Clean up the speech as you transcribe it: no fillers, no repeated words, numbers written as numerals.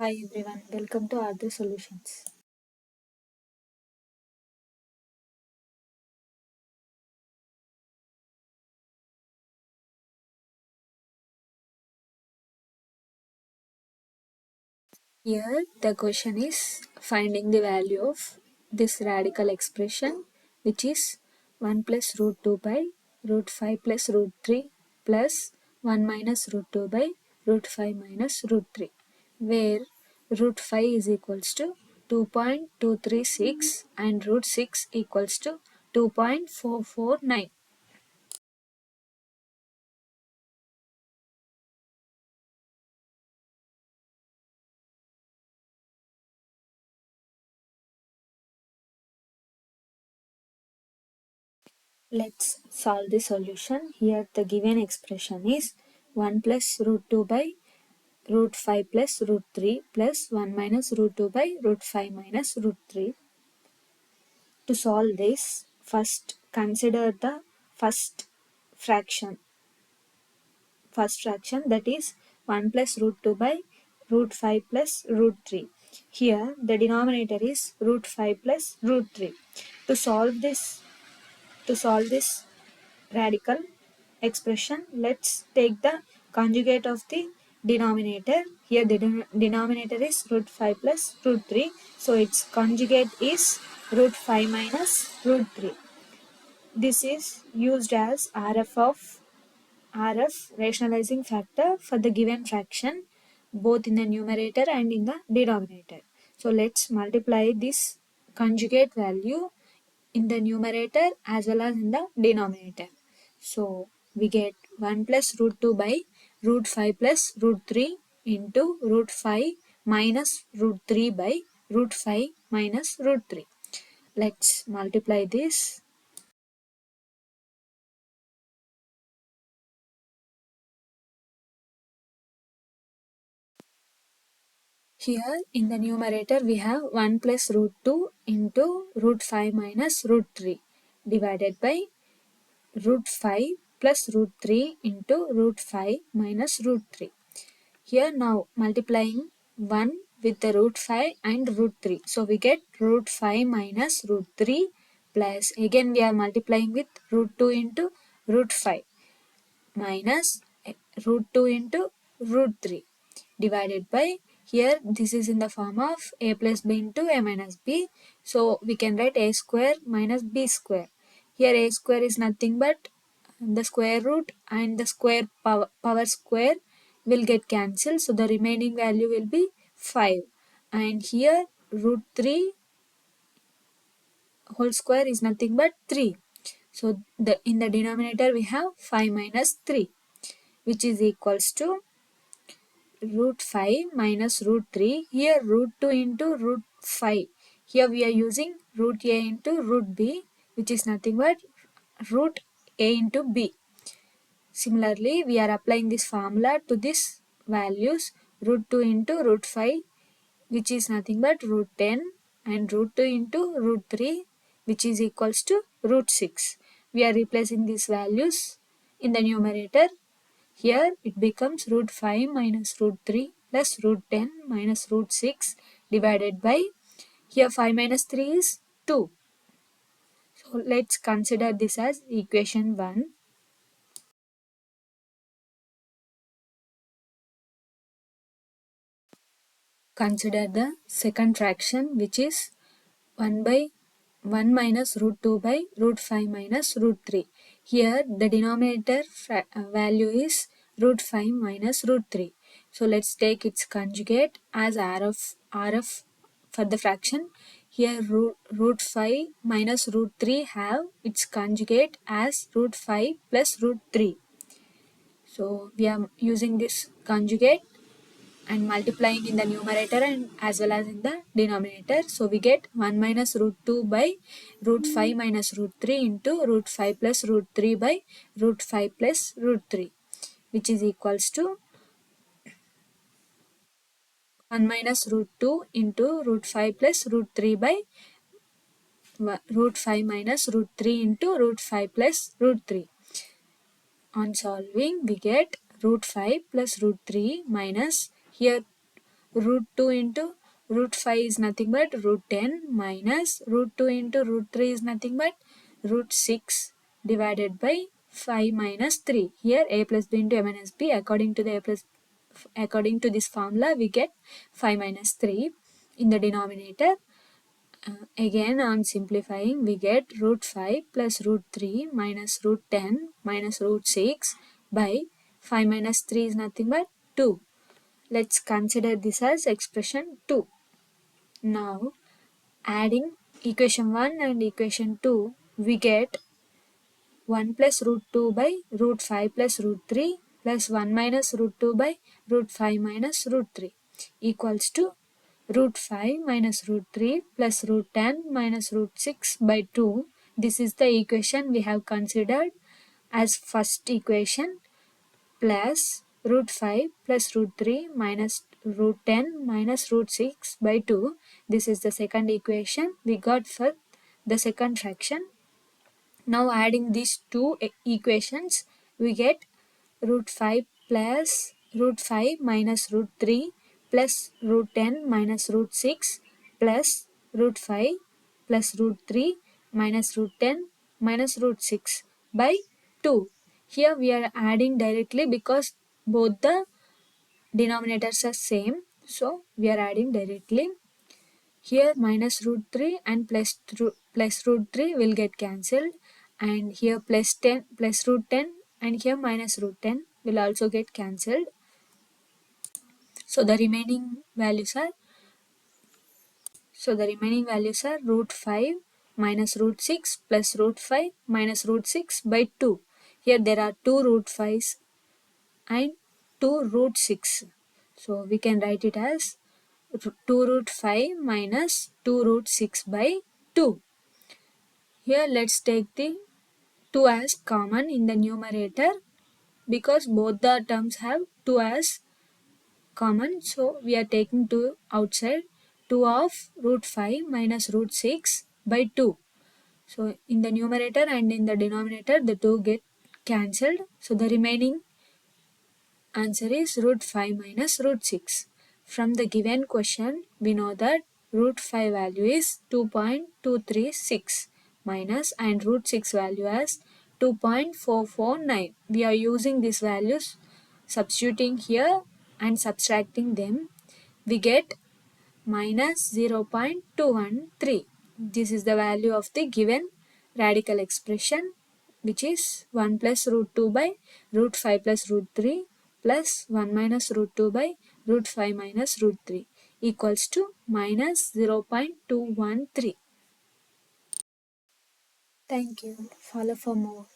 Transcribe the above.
Hi everyone, welcome to Algebra Solutions. Here the question is finding the value of this radical expression, which is 1 plus root 2 by root 5 plus root 3 plus 1 minus root 2 by root 5 minus root 3, where root 5 is equals to 2.236 and root 6 equals to 2.449. Let's solve the solution. Here the given expression is 1 plus root 2 by root 5 plus root 3 plus 1 minus root 2 by root 5 minus root 3. To solve this, first consider the first fraction. First fraction, that is 1 plus root 2 by root 5 plus root 3. Here the denominator is root 5 plus root 3. To solve this radical expression, let's take the conjugate of the denominator. Here the denominator is root 5 plus root 3, so its conjugate is root 5 minus root 3. This is used as RF rationalizing factor for the given fraction, both in the numerator and in the denominator. So let's multiply this conjugate value in the numerator as well as in the denominator. So we get 1 plus root 2 by root 5 plus root 3 into root 5 minus root 3 by root 5 minus root 3. Let's multiply this. Here in the numerator we have 1 plus root 2 into root 5 minus root 3 divided by root 5 plus root 3 into root 5 minus root 3. Here now multiplying 1 with the root 5 and root 3. So we get root 5 minus root 3 plus again we are multiplying with root 2 into root 5 minus root 2 into root 3 divided by, here this is in the form of a plus b into a minus b. So we can write a square minus b square. Here a square is nothing but the square root and the square power square will get cancelled. So the remaining value will be 5. And here root 3 whole square is nothing but 3. So in the denominator we have 5 minus 3, which is equals to root 5 minus root 3. Here root 2 into root 5. Here we are using root a into root b, which is nothing but root a into b. Similarly, we are applying this formula to these values, root 2 into root 5, which is nothing but root 10, and root 2 into root 3, which is equals to root 6. We are replacing these values in the numerator. Here it becomes root 5 minus root 3 plus root 10 minus root 6 divided by, here 5 minus 3 is 2. So let's consider this as equation 1. Consider the second fraction, which is 1 by 1 minus root 2 by root 5 minus root 3. Here the denominator value is root 5 minus root 3. So let's take its conjugate as RF for the fraction. Here root 5 minus root 3 have its conjugate as root 5 plus root 3. So we are using this conjugate and multiplying in the numerator and as well as in the denominator. So we get 1 minus root 2 by root 5 minus root 3 into root 5 plus root 3 by root 5 plus root 3, which is equals to 1 minus root 2 into root 5 plus root 3 by root 5 minus root 3 into root 5 plus root 3. On solving, we get root 5 plus root 3 minus, here root 2 into root 5 is nothing but root 10 minus root 2 into root 3 is nothing but root 6 divided by 5 minus 3. Here a plus b into a minus b, according to this formula we get 5 minus 3 in the denominator. Again on simplifying we get root 5 plus root 3 minus root 10 minus root 6 by 5 minus 3 is nothing but 2. Let's consider this as expression 2. Now adding equation 1 and equation 2 we get 1 plus root 2 by root 5 plus root 3 plus 1 minus root 2 by root 5 minus root 3 equals to root 5 minus root 3 plus root 10 minus root 6 by 2. This is the equation we have considered as first equation, plus root 5 plus root 3 minus root 10 minus root 6 by 2. This is the second equation we got for the second fraction. Now adding these two equations we get root 5 plus root 5 minus root 3 plus root 10 minus root 6 plus root 5 plus root 3 minus root 10 minus root 6 by 2. Here we are adding directly because both the denominators are same, so we are adding directly. Here minus root 3 and plus root 3 will get cancelled, and here plus 10 plus root 10 and here minus root 10 will also get cancelled. So the remaining values are root 5 minus root 6 plus root 5 minus root 6 by 2. Here there are 2 root 5s and 2 root 6. So we can write it as 2 root 5 minus 2 root 6 by 2. Here let's take the 2 as common in the numerator because both the terms have 2 as common. So we are taking 2 outside. 2 of root 5 minus root 6 by 2. So in the numerator and in the denominator the 2 get cancelled. So the remaining answer is root 5 minus root 6. From the given question, we know that root 5 value is 2.236 minus and root 6 value as 2.449. We are using these values, substituting here and subtracting them. We get minus 0.213. This is the value of the given radical expression, which is 1 plus root 2 by root 5 plus root 3 plus 1 minus root 2 by root 5 minus root 3 equals to minus 0.213. Thank you. Follow for more.